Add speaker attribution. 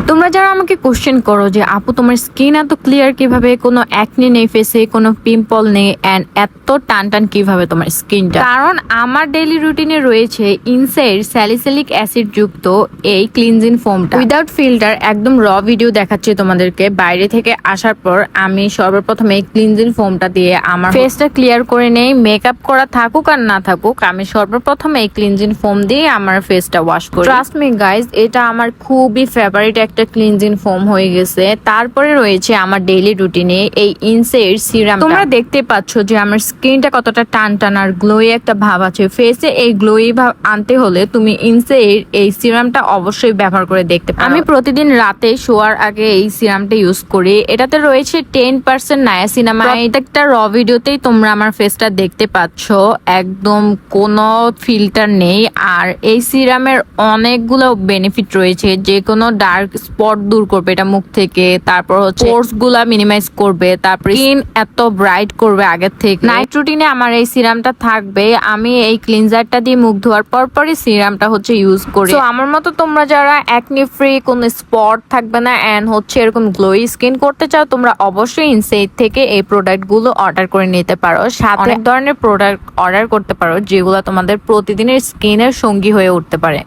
Speaker 1: তোমরা যারা আমাকে কোশ্চেন করো যে আপু তোমার স্কিন এত ক্লিয়ার কিভাবে, কোনো অ্যাকনে নেই ফেসে, কোনো পিম্পল নেই এন্ড এত টান টান কিভাবে তোমার স্কিনটা, কারণ আমার ডেইলি রুটিনে রয়েছে ইনসাইড স্যালিসিলিক অ্যাসিড যুক্ত এই ক্লিনজিং ফোমটা। উইদাউট ফিল্টার একদম র ভিডিও দেখাচ্ছি তোমাদেরকে। বাইরে থেকে আসার পর আমি সর্বপ্রথম এই ক্লিনজিং ফোমটা দিয়ে আমার ফেসটা ক্লিয়ার করে নেই। মেকআপ করা থাকুক আর না থাকুক, আমি সর্বপ্রথম এই ক্লিনজিং ফোম দিয়ে আমার ফেসটা ওয়াশ করি। ট্রাস্ট মি গাইজ, এটা আমার খুবই ফেভারিট একটা ক্লিনজিং ফোম হয়ে গেছে। তারপরে রয়েছে আমার ডেইলি রুটিনে এই ইনসাইড সিরাম। তোমরা দেখতে পাচ্ছ যে আমার স্কিনটা কতটা টান টান আর গ্লোই একটা ভাব আছে ফেসে। এই গ্লোই ভাব আনতে হলে তুমি ইনসাইড এই সিরামটা অবশ্যই ব্যবহার করে দেখতে পারো। আমি প্রতিদিন রাতে শোয়ার আগে এই সিরামটা ইউজ করি। এটাতে রয়েছে 10% নায়াসিনামাইড। প্রত্যেকটা র ভিডিওতেই তোমরা আমার ফেসটা দেখতে পাচ্ছ, একদম কোনো ফিল্টার নেই। আর এই সিরামের অনেকগুলো বেনিফিট রয়েছে, যে কোনো ডার্ক স্পট দূর করবে এটা মুখ থেকে, তারপর হচ্ছে পোরস গুলা মিনিমাইজ করবে, তারপর স্কিন এত ব্রাইট করবে আগের থেকে। নাইট রুটিনে আমার এই সিরামটা থাকবে। আমি এই ক্লিনজারটা দিয়ে মুখ ধোয়ার পরই সিরামটা হচ্ছে ইউজ করি। তো আমার মতো তোমরা যারা অ্যাকনি ফ্রি, কোনো স্পট থাকবে না এন্ড হচ্ছে এরকম গ্লোই স্কিন করতে চাও, তোমরা অবশ্যই ইনসাইড থেকে এই প্রোডাক্ট গুলো অর্ডার করে নিতে পারো। সাথে অনেক ধরনের প্রোডাক্ট অর্ডার করতে পারো যেগুলো তোমাদের প্রতিদিনের স্কিনের সঙ্গী হয়ে উঠতে পারে।